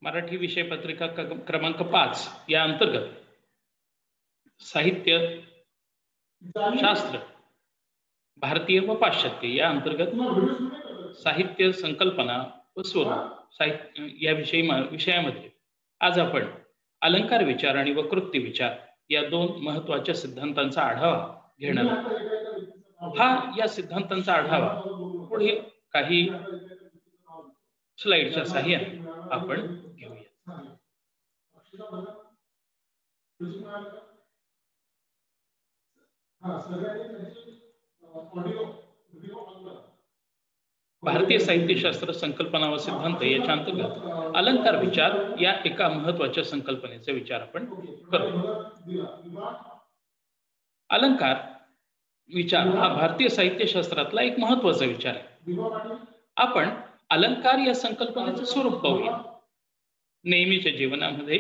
मराठी विषय पत्रिका क्रमांक 5 या अंतर्गत साहित्य शास्त्र भारतीय व पाश्चात्य या अंतर्गत साहित्य संकल्पना व स्वरूप साहित्य या विषयामध्ये आज आपण अलंकार विचार आणि वक्रोक्ती विचार या दोन महत्त्वाच्या सिद्धांतांचा आढावा घेणार आहोत। हा या सिद्धांतांचा आढावा पुढील काही स्लाइडच्या सहाय्याने आपण घेऊया। भारतीय साहित्यशास्त्र संकल्पना व सिद्धांत याच्या अंतर्गत अलंकार विचार या एका महत्त्वाच्या संकल्पनेचा विचार आपण करू। अलंकार विचार हा भारतीय साहित्यशास्त्रातला एक महत्त्वाचा विचार आहे। आपण अलंकार या संकल्पनेचं स्वरूप पाहूया। नेहमीच्या जीवनामध्ये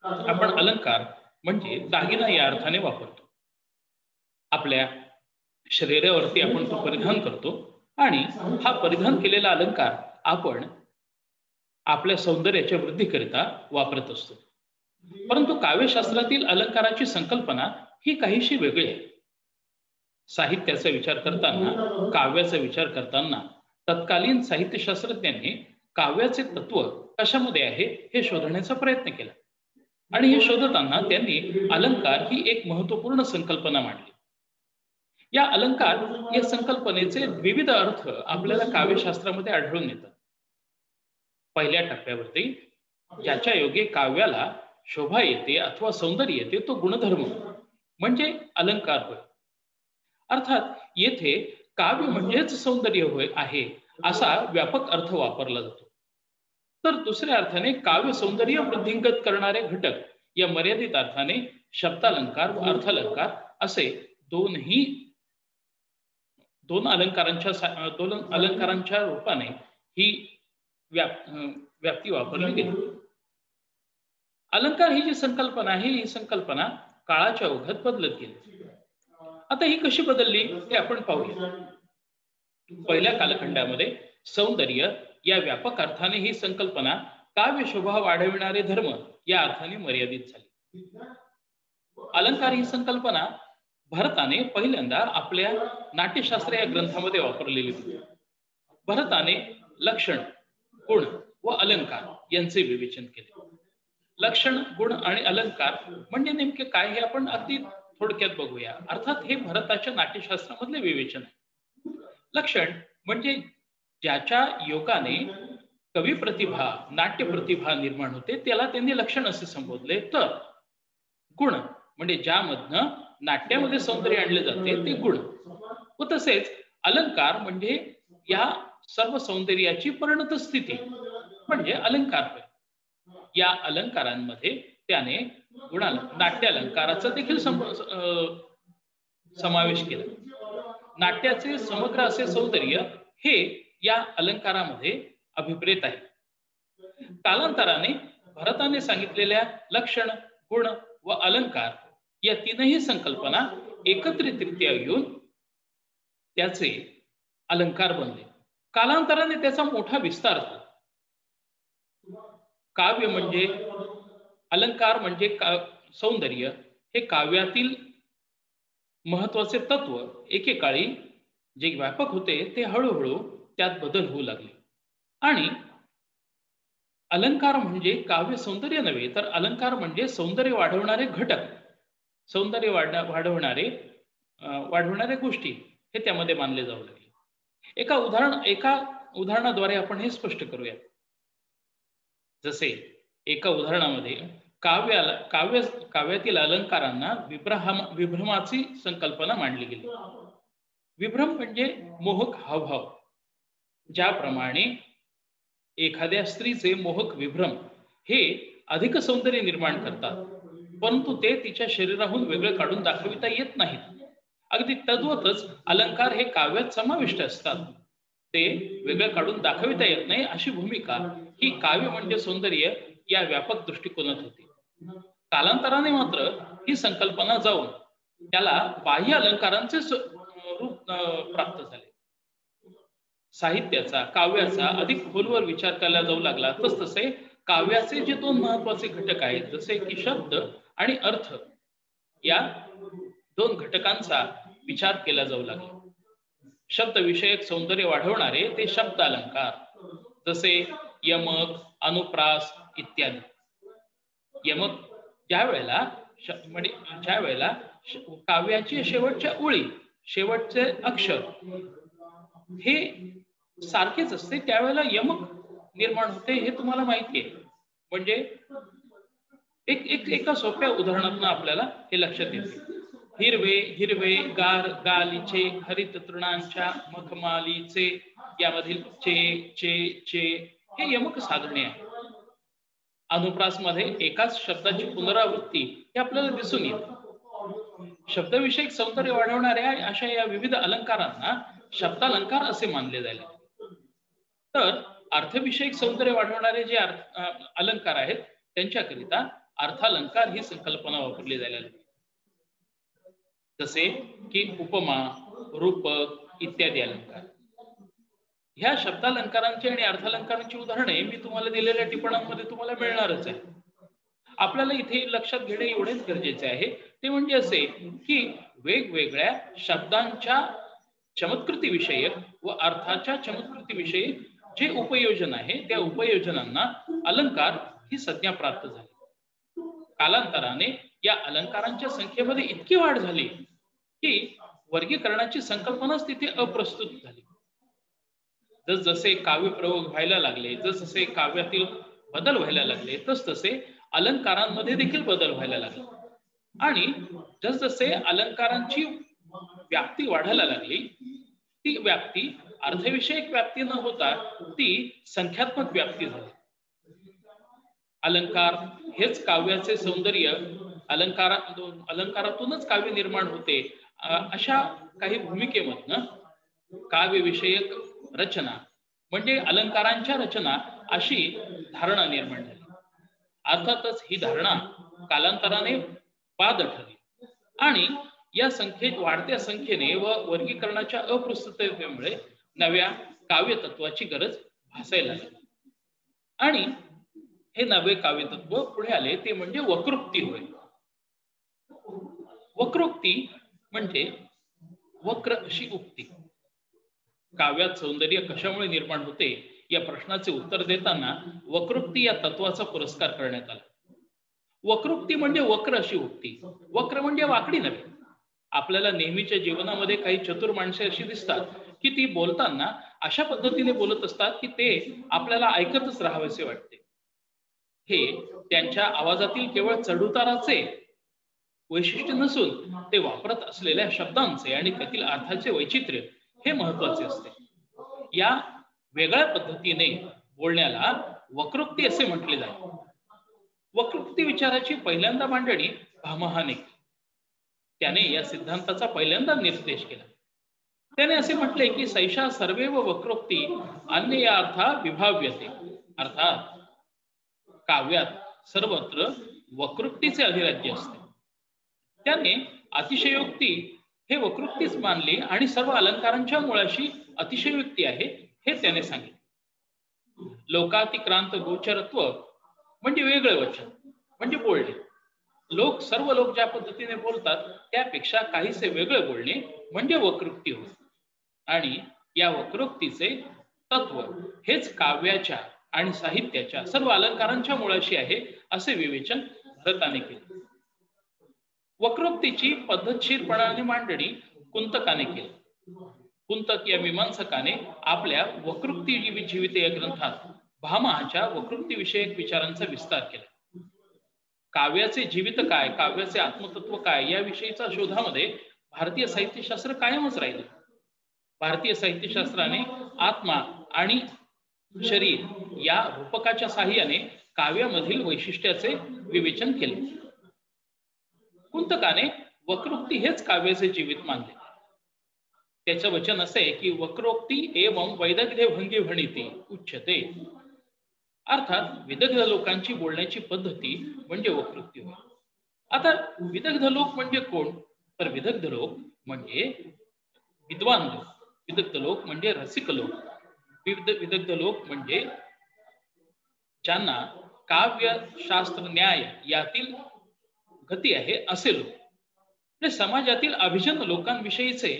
आपण अलंकार म्हणजे दागिना या अर्थाने वापरतो। आपल्या शरीरावरती आपण तो परिधान करतो आणि हा परिधान केलेला अलंकार आपण आपल्या सौंदर्याच्या वृद्धीकरिता वापरत असतो। परंतु काव्यशास्त्रातील अलंकाराची संकल्पना ही काहीशी वेगळी आहे। साहित्याचा विचार करताना, काव्याचा विचार करताना तत्कालीन साहित्यशास्त्रज्ञांनी काव्याचे तत्व कशामध्ये आहे हे शोधण्याचा प्रयत्न केला आणि हे शोधताना त्यांनी अलंकार ही एक महत्त्वपूर्ण संकल्पना मांडली। या अलंकार या संकल्पनेचे विविध अर्थ आपल्याला काव्यशास्त्रामध्ये आढळून येतात। पहिल्या टप्प्यावरती ज्याच्या योगे काव्याला शोभा येते अथवा सौंदर्य येते तो गुणधर्म म्हणजे अलंकार होय। अर्थात येथे काव्य म्हणजेच सौंदर्य होय आहे असा व्यापक अर्थ वापरला जातो। तर दुसऱ्या अर्थाने काव्य सौंदर्य वृद्धिंगत करणारे घटक या मर्यादित अर्थाने शब्दालंकार व अर्थालंकार असे दोन अलंकारांच्या रूपाने ही व्याप्ती वापरली गेली। अलंकार ही जी संकल्पना आहे ही संकल्पना काळाच्या ओघात बदलत गेली। आता ही कशी बदलली ते आपण पाहूया। पहिल्या कालखंडामध्ये सौंदर्य या व्यापक अर्थाने ही संकल्पना काव्य शोभा वाढविणारे धर्म या अर्थाने मर्यादित झाली। अलंकार ही संकल्पना भरताने पहिल्यांदा आपल्या नाट्यशास्त्र या ग्रंथामध्ये वापरलेली होती। भरताने लक्षण, गुण व अलंकार यांचे विवेचन केले। लक्षण, गुण आणि अलंकार म्हणजे नेमके काय हे आपण अगदी थोडक्यात बघूया। अर्थात हे भरताच्या नाट्यशास्त्रामधले विवेचन आहे। लक्षण म्हणजे ज्याच्या योगाने कवी प्रतिभा, नाट्य प्रतिभा निर्माण होते त्याला त्यांनी लक्षण असे संबोधले। तर गुण म्हणजे ज्यामधनं नाट्यामध्ये सौंदर्य आणले जाते ते गुण व तसेच अलंकार म्हणजे या सर्व सौंदर्याची परिणत स्थिती म्हणजे अलंकार होय। या अलंकारांमध्ये त्याने नाट्य अलंकाराचा देखील समावेश केला। नाट्याचे समग्र असे सौंदर्य हे या अलंकारामध्ये अभिप्रेत आहे। कालांतराने भरताने सांगितलेल्या लक्षण, गुण व अलंकार या तीनही संकल्पना एकत्रितरित्या येऊन त्याचे अलंकार बनले। कालांतराने त्याचा मोठा विस्तार झाला। काव्य म्हणजे अलंकार म्हणजे सौंदर्य हे काव्यातील महत्वाचे तत्व एकेकाळी जे व्यापक होते ते हळूहळू त्यात बदल होऊ लागले आणि अलंकार म्हणजे काव्य सौंदर्य नव्हे तर अलंकार म्हणजे सौंदर्य वाढवणारे घटक, सौंदर्य वाढवणाऱ्या गोष्टी हे त्यामध्ये मानले जाऊ लागले। एका उदाहरणाद्वारे आपण हे स्पष्ट करूया। जसे एका उदाहरणामध्ये काव्यातील अलंकारांना विभ्रमाची संकल्पना मांडली गेली। विभ्रम म्हणजे मोहक हावभाव। ज्याप्रमाणे एखाद्या स्त्रीचे मोहक विभ्रम हे अधिक सौंदर्य निर्माण करतात परंतु ते तिच्या शरीराहून वेगळे काढून दाखविता येत नाहीत। अगदी तद्वतच अलंकार हे काव्यात समाविष्ट असतात, ते वेगळे काढून दाखविता येत नाही अशी भूमिका ही काव्य म्हणजे सौंदर्य या व्यापक दृष्टिकोनात होती। कालांतराने मात्र ही संकल्पना जाऊन त्याला बाह्य अलंकारांचे रूप प्राप्त झाले। साहित्याचा, काव्याचा अधिक खोलवर विचार करायला जाऊ लागला, तसतसे काव्याचे जे दोन महत्वाचे घटक आहेत, जसे की शब्द आणि अर्थ, या दोन घटकांचा विचार केला जाऊ लागला. शब्द विषयक सौंदर्य वाढवणारे ते शब्द अलंकार, जसे यमक, अनुप्रास इत्यादी. यमक ज्या वेळेला काव्याची शेवटच्या ओळी, शेवटचे अक्षर हे सारखेच असते, त्यावेळेला यमक निर्माण होते, हे तुम्हाला माहिती आहे. म्हणजे एका सोप्या उदाहरणातून आपल्याला हे लक्षात येते. हिरवे हिरवे गार गालीचे, हरित तृणांच्या मखमालीचे, यामधील चे चे चे हे यमक साधने आहे. अनुप्रास मध्ये एकाच शब्दाची पुनरावृत्ती हे आपल्याला दिसून येते. शब्दविषयक सौंदर्य वाढवणाऱ्या अशा या विविध अलंकारांना शब्दालंकार असे मानले जाईल. तर अर्थविषयक सौंदर्य वाढवणारे जे अलंकार आहेत, त्यांच्याकरिता अर्थालंकार ही संकल्पना वापरली जायला लागली. जसे की उपमा, रूपक इत्यादी अलंकार. ह्या शब्दालंकारांची आणि अर्थालंकारांची उदाहरणे मी तुम्हाला दिलेल्या टिपणांमध्ये तुम्हाला मिळणारच आहे. आपल्याला इथे लक्षात घेणे एवढेच गरजेचे आहे, ते म्हणजे असे की वेगवेगळ्या शब्दांच्या चमत्कृतीविषयक व अर्थाच्या चमत्कृतीविषयी जे उपयोजन आहे, त्या उपयोजनांना अलंकार ही संज्ञा प्राप्त झाली. कालांतराने या अलंकारांच्या संख्येमध्ये इतकी वाढ झाली की वर्गीकरणाची संकल्पनाच तिथे अप्रस्तुत झाली. जसजसे काव्य प्रयोग व्हायला लागले, जसजसे काव्यातील बदल व्हायला लागले, तसतसे अलंकारांमध्ये देखील बदल व्हायला लागले. आणि जसजसे अलंकारांची व्याप्ती वाढायला लागली, ती व्याप्ती अर्थविषयक व्याप्ती न होता ती संख्यात्मक व्याप्ती झाली. अलंकार हेच काव्याचे सौंदर्य, अलंकारातूनच काव्य निर्माण होते, अशा काही भूमिकेमधनं काव्यविषयक रचना म्हणजे अलंकारांच्या रचना अशी धारणा निर्माण झाली. अर्थातच ही धारणा कालांतराने बाद ठरली आणि या वाढत्या संख्येने व वर्गीकरणाच्या अप्रस्तुततेमुळे नव्या काव्य तत्वाची गरज भासायला लागली. आणि हे नवे काव्य तत्व पुढे आले, ते म्हणजे वक्रोक्ती होय. वक्रोक्ती म्हणजे वक्र अशी उक्ती. काव्यात सौंदर्य कशामुळे निर्माण होते या प्रश्नाचे उत्तर देताना वक्रोक्ती या तत्वाचा पुरस्कार करण्यात आला. वक्रोक्ती म्हणजे वक्र अशी उक्ती. वक्र म्हणजे वाकडी नव्हे. आपल्याला नेहमीच्या जीवनामध्ये काही चतुर माणसे अशी दिसतात की ती बोलताना अशा पद्धतीने बोलत असतात की ते आपल्याला ऐकतच राहावेसे वाटते. हे त्यांच्या आवाजातील केवळ चढउताराचे वैशिष्ट्य नसून ते वापरत असलेल्या शब्दांचे आणि त्यातील अर्थाचे वैचित्र्य हे महत्वाचे असते. या वेगळ्या पद्धतीने बोलण्याला वक्रोक्ती असे म्हटले जाते. वक्रोक्ती विचाराची पहिल्यांदा मांडणी भामहाने केली. त्याने या सिद्धांताचा पहिल्यांदा निर्देश केला. त्याने असे म्हटले की सैषा सर्वेव वक्रोक्ती अन्य या अर्था विभाव्यते. अर्थात काव्यात सर्वत्र वक्रोक्तीचे अधिराज्य असते. त्याने अतिशयोक्ती हे वक्रोक्तीच मानली आणि सर्व अलंकारांच्या मुळाशी अतिशयोक्ती आहे हे त्याने सांगितले. लोकातिक्रांत गोचरत्व म्हणजे वेगळे वचन म्हणजे बोलणे. सर्व लोक ज्या पद्धतीने बोलतात त्यापेक्षा काहीसे वेगळे बोलणे म्हणजे वक्रोक्ती होय. आणि या वक्रोक्तीचे तत्व हेच काव्याच्या आणि साहित्याच्या सर्व अलंकारांच्या मुळाशी आहे असे विवेचन भरताने केले. वक्रोक्तीची पद्धतशीरपणाने मांडणी कुंतकाने केली. कुंतक या मीमांसकाने आपल्या वक्रोक्ती जीवित या ग्रंथात भामहाच्या वक्रोक्ती विषयक विचारांचा विस्तार केला. काव्याचे जीवित काय, काव्याचे आत्मतत्व काय याविषयीचा शोधामध्ये भारतीय साहित्यशास्त्र कायमच राहिले. भारतीय साहित्यशास्त्राने आत्मा आणि शरीर या रूपकाच्या साहाय्याने काव्यामधील वैशिष्ट्याचे विवेचन केले. कुंतकाने वक्रोक्ती हेच काव्याचे जीवित मानले. त्याचं वचन असे की वक्रोक्ती एवं वैदग्ध्य भंगी भणिती उच्यते. अर्थात विदग्ध लोकांची बोलण्याची पद्धती म्हणजे वक्रोक्ती होय. आता विदग्ध लोक म्हणजे कोण? तर विदग्ध लोक म्हणजे विद्वान लोक, विदग्ध लोक म्हणजे रसिक लोक, विदग्ध लोक म्हणजे ज्यांना काव्य शास्त्र न्याय यातील गती आहे असे लोक. म्हणजे समाजातील अभिजन लोकांविषयीचे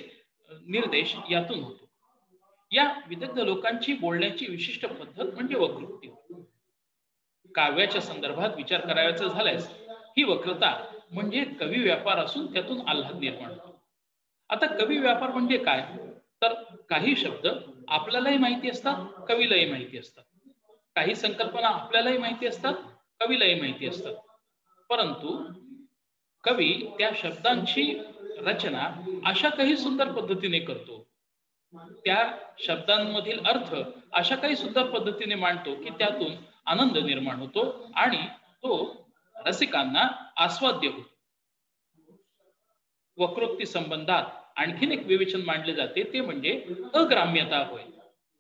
निर्देश यातून होतो. या विदग्ध लोकांची बोलण्याची विशिष्ट पद्धत म्हणजे वक्रोक्ती. काव्याच्या संदर्भात विचार करायचा झाल्यास ही वक्रता म्हणजे कवी व्यापार असून त्यातून आल्हाद निर्माण होतो. आता कवी व्यापार म्हणजे काय? तर काही शब्द आपल्यालाही माहिती असतात, कवीलाही माहिती असतात. काही संकल्पना आपल्यालाही माहिती असतात, कवीलाही माहिती असतात. परंतु कवी त्या शब्दांची रचना अशा काही सुंदर पद्धतीने करतो, त्या शब्दांमधील अर्थ अशा काही सुंदर पद्धतीने मांडतो की त्यातून आनंद निर्माण होतो आणि तो रसिकांना आस्वाद्य होतो. वक्रोक्ती संबंधात आणखीन एक विवेचन मांडले जाते ते म्हणजे अग्राम्यता होय.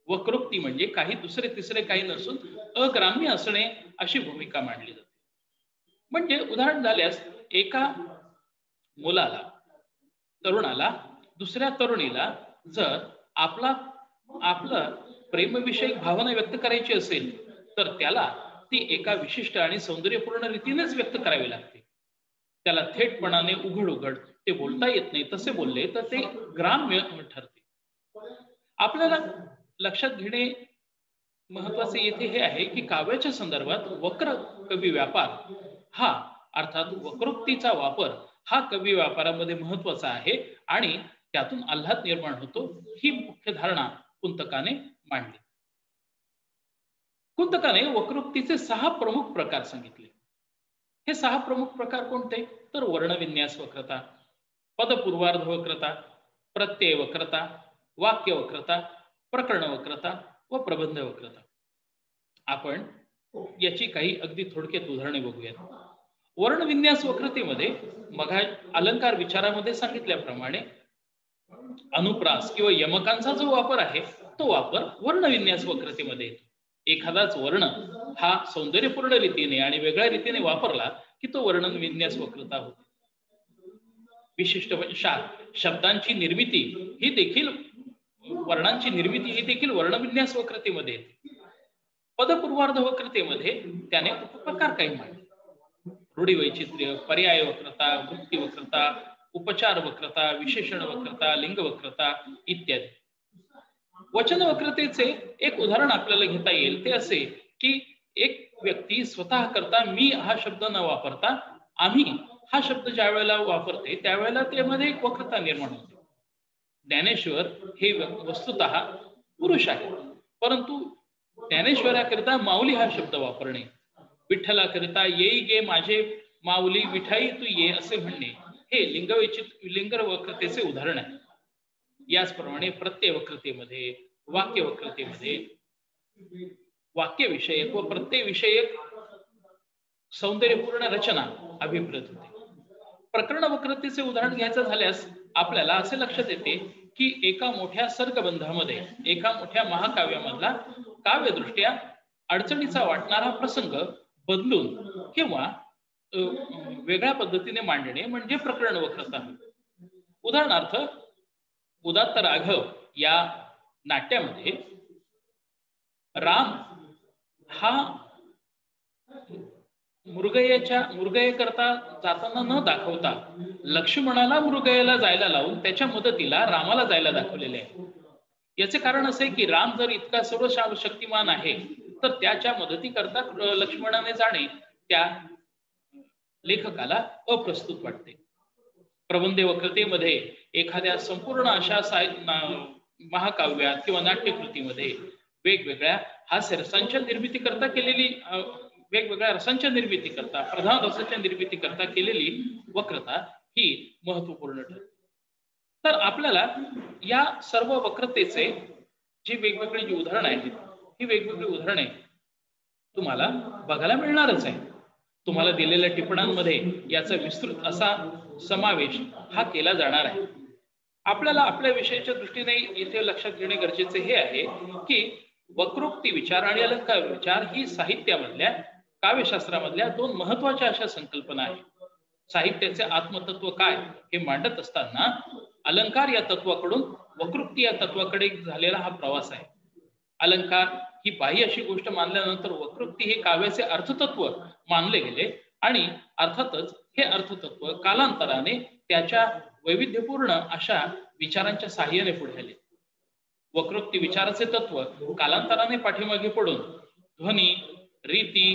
वक्रोक्ती म्हणजे काही दुसरे तिसरे काही नसून अग्राम्य असणे अशी भूमिका मांडली जाते. म्हणजे उदाहरण झाल्यास एका मुलाला, तरुणाला दुसऱ्या तरुणीला जर आपलं प्रेमविषयक भावना व्यक्त करायची असेल तर त्याला ती एका विशिष्ट आणि सौंदर्यपूर्ण रीतीनेच व्यक्त करावी लागते. त्याला थेटपणाने उघड उघड ते बोलता येत नाही. तसे बोलले तर ते ग्राम्य ठरते. आपल्याला लक्षात घेणे महत्वाचे येथे हे आहे की काव्याच्या संदर्भात वक्र कवी व्यापार हा अर्थात वक्रोक्तीचा वापर हा कवी व्यापारामध्ये महत्वाचा आहे आणि त्यातून आल्हाद निर्माण होतो. ही मुख्य धारणा कुंतकाने मांडली. कुंतकाने वक्रोक्तीचे 6 प्रमुख प्रकार सांगितले. हे 6 प्रमुख प्रकार कोणते? तर वर्णविन्यास वक्रता, पदपूर्वार्ध वक्रता, प्रत्यय वक्रता, वाक्य वक्रता, प्रकरण वक्रता व प्रबंध वक्रता. आपण याची काही अगदी थोडक्यात उदाहरणे बघूयात. वर्णविन्यास वक्रतेमध्ये मग अलंकार विचारामध्ये सांगितल्याप्रमाणे अनुप्रास किंवा यमकांचा जो वापर आहे तो वापर वर्णविन्यास वक्रतेमध्ये येतो. एखादाच वर्ण हा सौंदर्यपूर्ण रीतीने आणि वेगळ्या रीतीने वापरला की तो वर्णविन्यास वक्रता होतो. विशिष्ट शब्दांची निर्मिती ही देखील वर्णांची निर्मिती ही देखील वर्णविन्यास वक्रतेमध्ये येते. पदपूर्वार्ध वक्रतेमध्ये त्याने उपप्रकार काही मांडले. रूढी वैचित्र्य, पर्याय वक्रता, वृत्ती वक्रता, उपचार वक्रता, विशेषण वक्रता, लिंग वक्रता इत्यादी. वचन वक्रतेचे एक उदाहरण आपल्याला घेता येईल ते असे की एक व्यक्ती स्वतः करता मी हा शब्द न वापरता आम्ही हा शब्द ज्या वेळेला वापरते त्यावेळेला त्यामध्ये एक वक्रता निर्माण होते. ज्ञानेश्वर हे वस्तुतः पुरुष आहे, परंतु ज्ञानेश्वराकरिता माऊली हा शब्द वापरणे, विठ्ठलाकरिता येई गे माझे माऊली विठाई तू ये असे म्हणणे हे लिंग वक्रतेचे उदाहरण आहे. याचप्रमाणे प्रत्यय वक्रतेमध्ये, वाक्य वक्रतेमध्ये वाक्यविषयक व प्रत्ययविषयक सौंदर्यपूर्ण रचना अभिप्रेत होते. प्रकरण वक्रतेचे उदाहरण घ्यायचं झाल्यास आपल्याला असे लक्षात येते की एका मोठ्या सर्गबंधामध्ये, एका मोठ्या महाकाव्यामधला काव्यदृष्ट्या अडचणीचा वाटणारा प्रसंग बदलून किंवा वेगळ्या पद्धतीने मांडणे म्हणजे प्रकरण वक्रता. उदाहरणार्थ उदात्त राघव या नाट्यामध्ये राम हा मृगयेकरता जाताना न दाखवता लक्ष्मणाला मृगयेला जायला लावून त्याच्या मदतीला रामाला जायला दाखवलेले आहे. याचे कारण असे की राम जर इतका सर्व शक्तिमान आहे तर त्याच्या मदतीकरता लक्ष्मणाने जाणे त्या लेखकाला अप्रस्तुत वाटते. प्रबंध वक्रतेमध्ये एखाद्या संपूर्ण अशा महाकाव्यात किंवा नाट्यकृतीमध्ये वेगवेगळ्या हास्य रसांच्या निर्मिती करता केलेली वेगवेगळ्या रसांच्या निर्मिती करता प्रधान रसाच्या निर्मिती करता केलेली वक्रता ही महत्वपूर्ण ठरते. तर आपल्याला या सर्व वक्रतेचे जी वेगवेगळी जी उदाहरणं आहेत ही वेगवेगळी उदाहरणे तुम्हाला बघायला मिळणारच आहे. तुम्हाला दिलेल्या टिपणांमध्ये याचा विस्तृत असा समावेश हा केला जाणार आहे. आपल्याला आपल्या विषयाच्या दृष्टीने इथे लक्षात घेणे गरजेचे हे आहे की वक्रोक्ती विचार आणि अलंकार विचार ही साहित्यामधल्या काव्यशास्त्रामधल्या 2 महत्वाच्या अशा संकल्पना आहेत. साहित्याचे आत्मतत्व काय हे मांडत असताना अलंकार या तत्वाकडून वक्रोक्ती या तत्वाकडे झालेला हा प्रवास आहे. अलंकार ही बाह्य अशी गोष्ट मानल्यानंतर वक्रोक्ती हे काव्याचे अर्थतत्व मानले गेले आणि अर्थातच हे अर्थतत्व कालांतराने त्याच्या वैविध्यपूर्ण अशा विचारांच्या साहाय्याने पुढे आले. वक्रोक्ती विचाराचे तत्व कालांतराने पाठीमागे पडून ध्वनी, रीती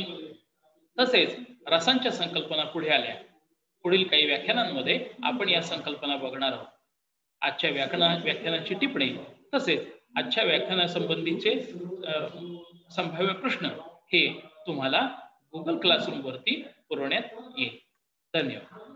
तसेच रसांच्या संकल्पना पुढे आल्या. पुढील काही व्याख्यानांमध्ये आपण या संकल्पना बघणार आहोत. आजच्या व्याख्यानाची टिप्पणी तसेच आजच्या व्याख्यानासंबंधीचे संभाव्य प्रश्न हे तुम्हाला गुगल क्लासरूम वरती पुरवण्यात येईल. धन्यवाद.